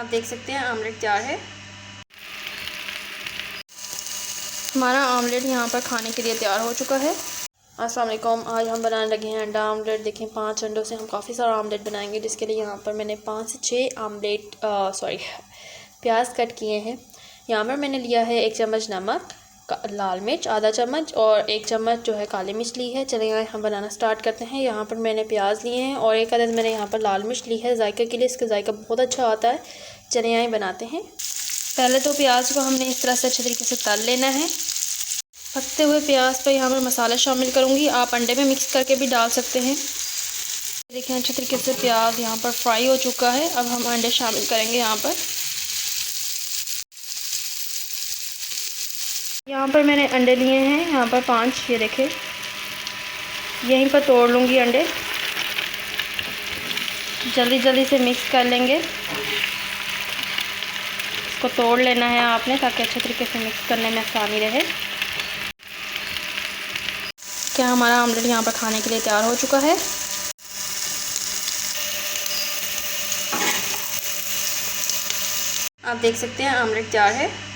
आप देख सकते हैं आमलेट तैयार है। हमारा आमलेट यहाँ पर खाने के लिए तैयार हो चुका है। अस्सलाम वालेकुम। आज हम बनाने लगे हैं अंडा आमलेट। देखें 5 अंडों से हम काफ़ी सारा आमलेट बनाएंगे, जिसके लिए यहाँ पर मैंने 5 से 6 आमलेट प्याज कट किए हैं। यहाँ पर मैंने लिया है 1 चम्मच नमक, लाल मिर्च आधा चम्मच और 1 चम्मच जो है काली मिर्च ली है। चलिए यहाँ हम बनाना स्टार्ट करते हैं। यहाँ पर मैंने प्याज लिए हैं और 1 अदद मैंने यहाँ पर लाल मिर्च ली है जायके के लिए। इसका जायका बहुत अच्छा आता है। चलिए यहाँ बनाते हैं। पहले तो प्याज को हमने इस तरह से अच्छे तरीके से तल लेना है। पकते हुए प्याज पर यहाँ पर मसाला शामिल करूँगी। आप अंडे में मिक्स करके भी डाल सकते हैं। देखें अच्छे तरीके से प्याज यहाँ पर फ्राई हो चुका है। अब हम अंडे शामिल करेंगे। यहाँ पर मैंने अंडे लिए हैं, यहाँ पर 5, ये देखें। यहीं पर तोड़ लूँगी अंडे। जल्दी जल्दी से मिक्स कर लेंगे। इसको तोड़ लेना है आपने, ताकि अच्छे तरीके से मिक्स करने में आसानी रहे। क्या हमारा आमलेट यहाँ पर खाने के लिए तैयार हो चुका है। आप देख सकते हैं आमलेट तैयार है।